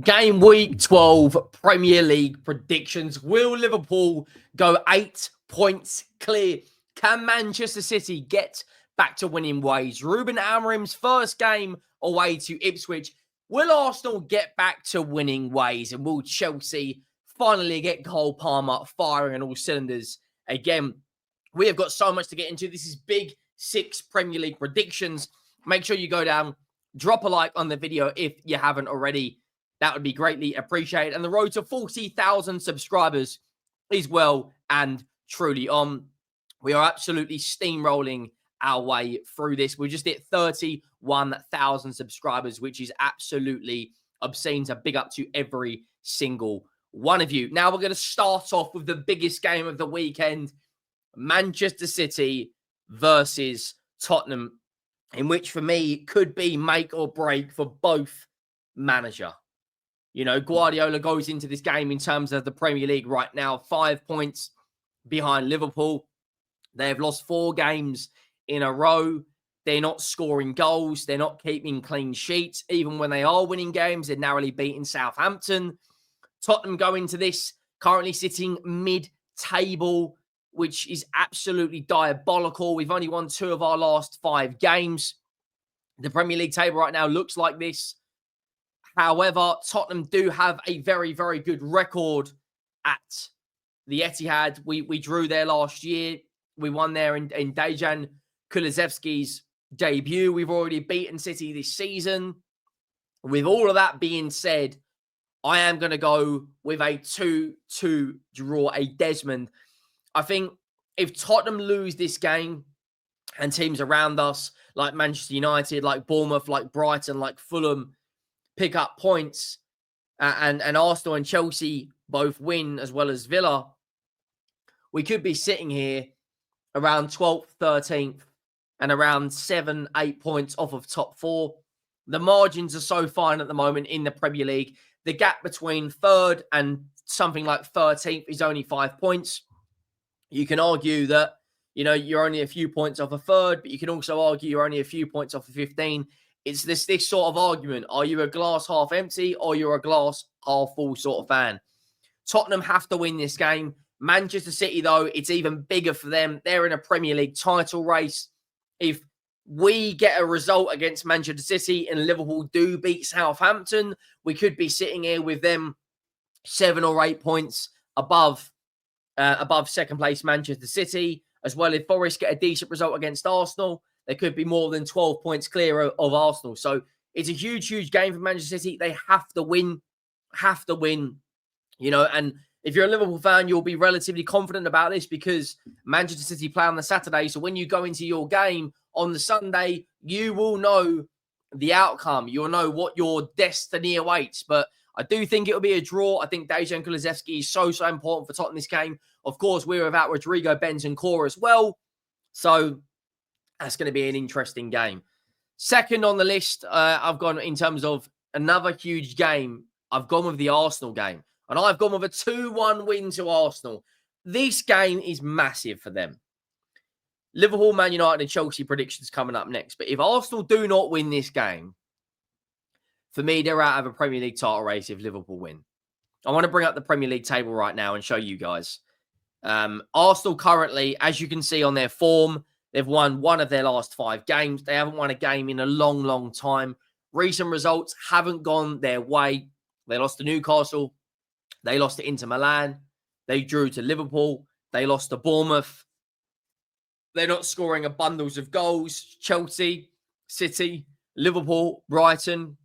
Game week 12 Premier League predictions. Will Liverpool go 8 points clear? Can Manchester City get back to winning ways? Ruben Amorim's first game away to Ipswich. Will Arsenal get back to winning ways? And will Chelsea finally get Cole Palmer firing on all cylinders again? We have got so much to get into. This is Big Six Premier League predictions. Make sure you go down, drop a like on the video if you haven't already. That would be greatly appreciated. And the road to 40,000 subscribers is well and truly on. We are absolutely steamrolling our way through this. We just hit 31,000 subscribers, which is absolutely obscene. So big up to every single one of you. Now we're going to start off with the biggest game of the weekend. Manchester City versus Tottenham, in which for me could be make or break for both manager. You know, Guardiola goes into this game in terms of the Premier League right now, 5 points behind Liverpool. They have lost 4 games in a row. They're not scoring goals. They're not keeping clean sheets. Even when they are winning games, they're narrowly beating Southampton. Tottenham go into this currently sitting mid-table, which is absolutely diabolical. We've only won 2 of our last 5 games. The Premier League table right now looks like this. However, Tottenham do have a very, very good record at the Etihad. We drew there last year. We won there in Dejan Kulusevski's debut. We've already beaten City this season. With all of that being said, I am going to go with a 2-2 draw, a Desmond. I think if Tottenham lose this game and teams around us, like Manchester United, like Bournemouth, like Brighton, like Fulham, pick up points, and Arsenal and Chelsea both win as well as Villa, we could be sitting here around 12th, 13th, and around 7-8 points off of top 4. The margins are so fine at the moment in the Premier League. The gap between 3rd and something like 13th is only 5 points. You can argue that, you know, you're only a few points off a 3rd, but you can also argue you're only a few points off of 15. It's this sort of argument. Are you a glass half empty or you're a glass half full sort of fan? Tottenham have to win this game. Manchester City, though, it's even bigger for them. They're in a Premier League title race. If we get a result against Manchester City and Liverpool do beat Southampton, we could be sitting here with them 7 or 8 points above second place Manchester City. As well, if Forest get a decent result against Arsenal, they could be more than 12 points clear of Arsenal. So it's a huge, huge game for Manchester City. They have to win, you know. And if you're a Liverpool fan, you'll be relatively confident about this because Manchester City play on the Saturday. So when you go into your game on the Sunday, you will know the outcome. You'll know what your destiny awaits. But I do think it will be a draw. I think Dejan Kulusevski is so important for Tottenham this game. Of course, we're without Rodrigo Bentancur as well. So that's going to be an interesting game. Second on the list, I've gone in terms of another huge game. I've gone with the Arsenal game. And I've gone with a 2-1 win to Arsenal. This game is massive for them. Liverpool, Man United and Chelsea predictions coming up next. But if Arsenal do not win this game, for me, they're out of a Premier League title race if Liverpool win. I want to bring up the Premier League table right now and show you guys. Arsenal currently, as you can see on their form, they've won 1 of their last 5 games. They haven't won a game in a long, long time. Recent results haven't gone their way. They lost to Newcastle. They lost to Inter Milan. They drew to Liverpool. They lost to Bournemouth. They're not scoring a bundles of goals. Chelsea, City, Liverpool, Brighton,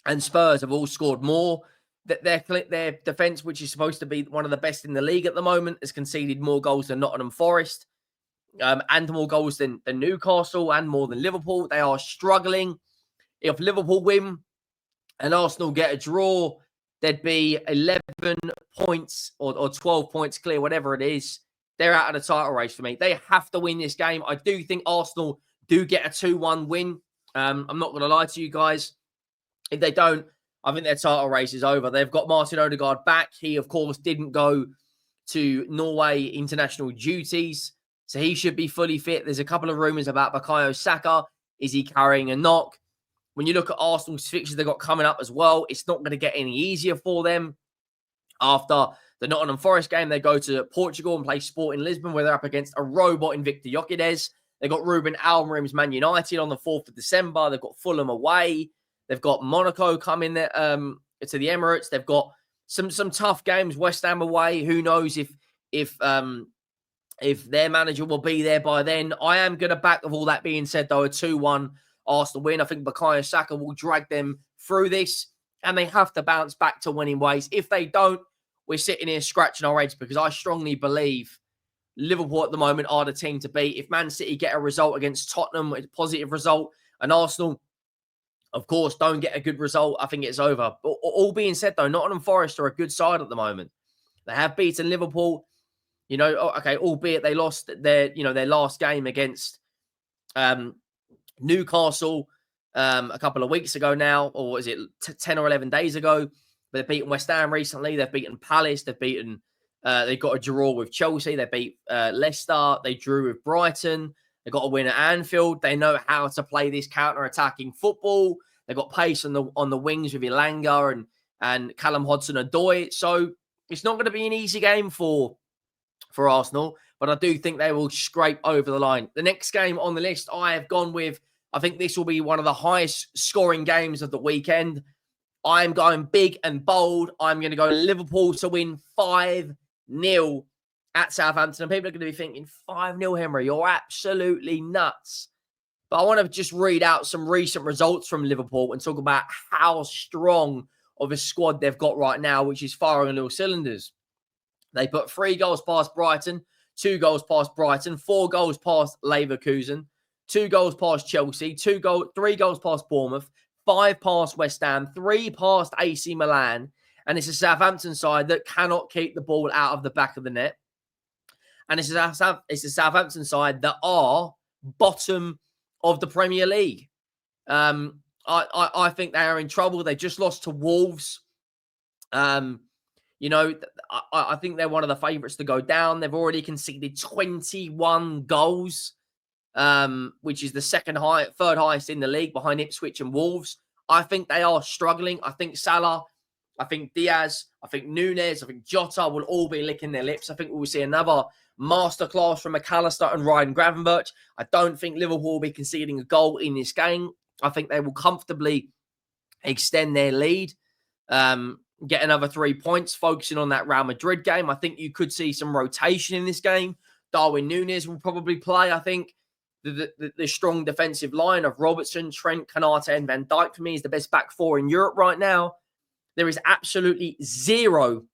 and Spurs have all scored more. Their defence, which is supposed to be one of the best in the league at the moment, has conceded more goals than Nottingham Forest. And more goals than Newcastle and more than Liverpool. They are struggling. If Liverpool win and Arsenal get a draw, there'd be 11 points or 12 points clear, whatever it is. They're out of the title race for me. They have to win this game. I do think Arsenal do get a 2-1 win. I'm not going to lie to you guys. If they don't, I think their title race is over. They've got Martin Odegaard back. He, of course, didn't go to Norway international duties, so he should be fully fit. There's a couple of rumours about Bukayo Saka. Is he carrying a knock? when you look at Arsenal's fixtures they've got coming up as well, it's not going to get any easier for them. After the Nottingham Forest game, they go to Portugal and play Sporting Lisbon, where they're up against a robot in Victor Gyökeres. They've got Ruben Amorim's Man United on the 4th of December. They've got Fulham away. They've got Monaco coming there, to the Emirates. They've got some tough games. West Ham away. Who knows if their manager will be there by then. I am going to back, of all that being said, though, a 2-1 Arsenal win. I think Bukayo Saka will drag them through this, and they have to bounce back to winning ways. If they don't, we're sitting here scratching our heads, because I strongly believe Liverpool at the moment are the team to beat. If Man City get a result against Tottenham, a positive result, and Arsenal, of course, don't get a good result, I think it's over. But all being said, though, Nottingham Forest are a good side at the moment. They have beaten Liverpool, okay, albeit they lost their last game against Newcastle a couple of weeks ago now, or was it 10 or 11 days ago? But they've beaten West Ham recently. They've beaten Palace. They got a draw with Chelsea. They beat Leicester. They drew with Brighton. They got a win at Anfield. They know how to play this counter-attacking football. They got pace on the wings with Ilanga and Callum Hudson-Odoi. So it's not going to be an easy game for Arsenal, but I do think they will scrape over the line. The next game on the list I have gone with, I think this will be one of the highest scoring games of the weekend. I'm going big and bold. I'm going to go Liverpool to win 5-0 at Southampton. And people are going to be thinking, 5-0, Henry, you're absolutely nuts. But I want to just read out some recent results from Liverpool and talk about how strong of a squad they've got right now, which is firing on all cylinders. They put 3 goals past Brighton, 2 goals past Brighton, 4 goals past Leverkusen, 2 goals past Chelsea, 3 goals past Bournemouth, 5 past West Ham, 3 past AC Milan. And it's a Southampton side that cannot keep the ball out of the back of the net. And it's a Southampton side that are bottom of the Premier League. I think they are in trouble. They just lost to Wolves. I think they're one of the favourites to go down. They've already conceded 21 goals, which is the third highest in the league behind Ipswich and Wolves. I think they are struggling. I think Salah, I think Diaz, I think Nunes, I think Jota will all be licking their lips. I think we will see another masterclass from McAllister and Ryan Gravenberch. I don't think Liverpool will be conceding a goal in this game. I think they will comfortably extend their lead, get another 3 points, focusing on that Real Madrid game. I think you could see some rotation in this game. Darwin Núñez will probably play. I think the strong defensive line of Robertson, Trent, Konate, and Van Dijk for me is the best back four in Europe right now. There is absolutely zero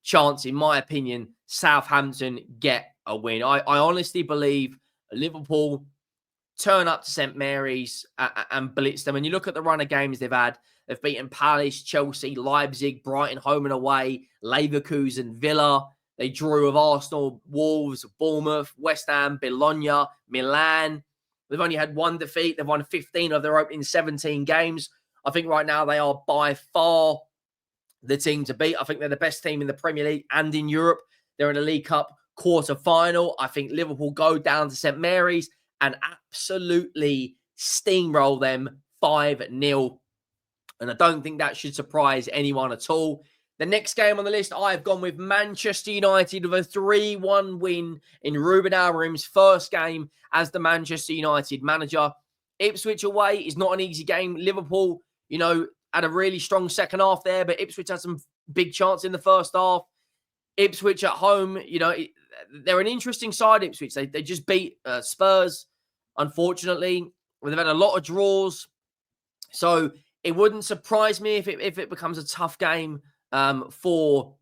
chance, in my opinion, Southampton get a win. I honestly believe Liverpool turn up to St Mary's and blitz them. And you look at the run of games they've had. They've beaten Palace, Chelsea, Leipzig, Brighton home and away, Leverkusen, Villa. They drew with Arsenal, Wolves, Bournemouth, West Ham, Bologna, Milan. They've only had 1 defeat. They've won 15 of their opening 17 games. I think right now they are by far the team to beat. I think they're the best team in the Premier League and in Europe. They're in a League Cup quarter-final. I think Liverpool go down to St Mary's and absolutely steamroll them 5-0. And I don't think that should surprise anyone at all. The next game on the list, I've gone with Manchester United with a 3-1 win in Ruben Amorim's first game as the Manchester United manager. Ipswich away is not an easy game. Liverpool, had a really strong second half there, but Ipswich had some big chance in the first half. Ipswich at home, they're an interesting side, Ipswich. They just beat Spurs, unfortunately. They've had a lot of draws. So it wouldn't surprise me if it becomes a tough game for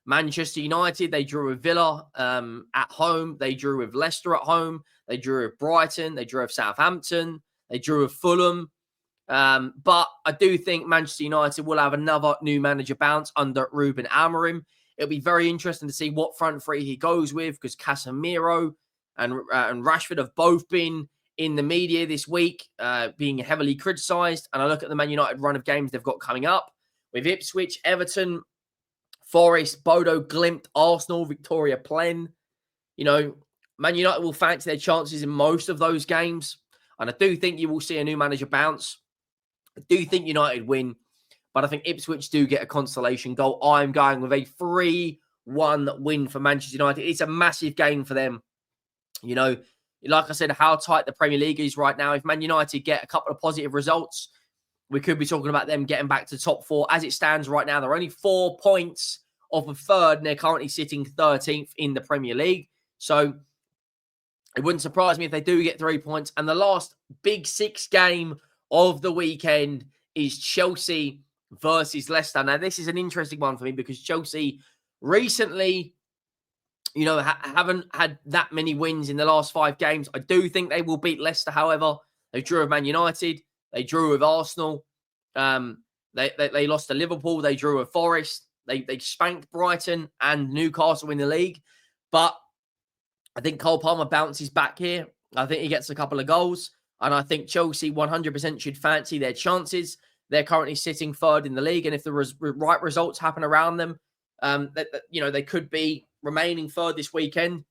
Manchester United. They drew with Villa at home. They drew with Leicester at home. They drew with Brighton. They drew with Southampton. They drew with Fulham. But I do think Manchester United will have another new manager bounce under Ruben Amorim. It'll be very interesting to see what front three he goes with, because Casemiro and Rashford have both been in the media this week, being heavily criticised. And I look at the Man United run of games they've got coming up with Ipswich, Everton, Forest, Bodo Glimt, Arsenal, Victoria Plzen. Man United will fancy their chances in most of those games. And I do think you will see a new manager bounce. I do think United win, but I think Ipswich do get a consolation goal. I'm going with a 3-1 win for Manchester United. It's a massive game for them. You know, like I said, how tight the Premier League is right now. If Man United get a couple of positive results, we could be talking about them getting back to top 4. As it stands right now, they're only 4 points off of third, and they're currently sitting 13th in the Premier League. So it wouldn't surprise me if they do get 3 points. And the last Big Six game of the weekend is Chelsea versus Leicester. Now, this is an interesting one for me because Chelsea recently, haven't had that many wins in the last 5 games. I do think they will beat Leicester, however. They drew with Man United. They drew with Arsenal. They lost to Liverpool. They drew with Forest. They spanked Brighton and Newcastle in the league. But I think Cole Palmer bounces back here. I think he gets a couple of goals. And I think Chelsea 100% should fancy their chances. They're currently sitting third in the league. And if the right results happen around them, they could be remaining third this weekend.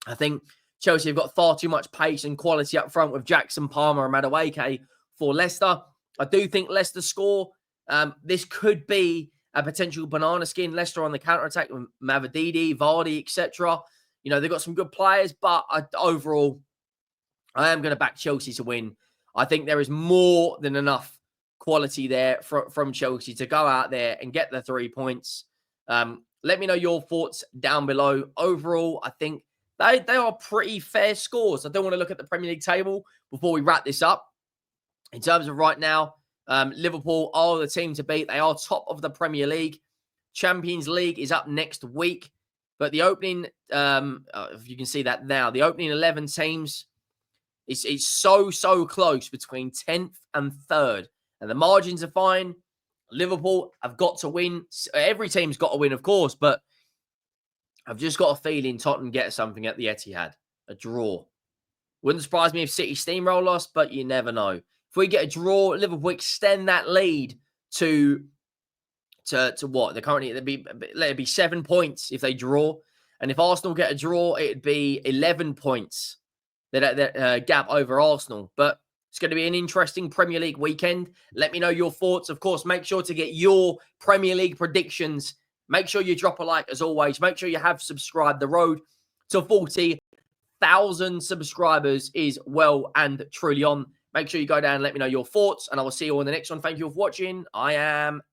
I think Chelsea have got far too much pace and quality up front with Jackson, Palmer and Madueke for Leicester. I do think Leicester score. This could be a potential banana skin. Leicester on the counter-attack with Mavididi, Vardy, etc. They've got some good players, but overall, I am going to back Chelsea to win. I think there is more than enough quality there from Chelsea to go out there and get the 3 points. Let me know your thoughts down below. Overall, I think they are pretty fair scores. I don't want to look at the Premier League table before we wrap this up. In terms of right now, Liverpool are the team to beat. They are top of the Premier League. Champions League is up next week. But the opening, if you can see that now, the opening 11 teams, it's so close between 10th and 3rd. And the margins are fine. Liverpool have got to win. Every team's got to win, of course. But I've just got a feeling Tottenham get something at the Etihad. A draw. Wouldn't surprise me if City steamroll us, but you never know. If we get a draw, Liverpool extend that lead to what? They're currently, let it be 7 points if they draw. And if Arsenal get a draw, it'd be 11 points. That gap over Arsenal. But it's going to be an interesting Premier League weekend. Let me know your thoughts. Of course, make sure to get your Premier League predictions. Make sure you drop a like as always. Make sure you have subscribed. The road to 40,000 subscribers is well and truly on. Make sure you go down and let me know your thoughts. And I will see you all in the next one. Thank you for watching. I am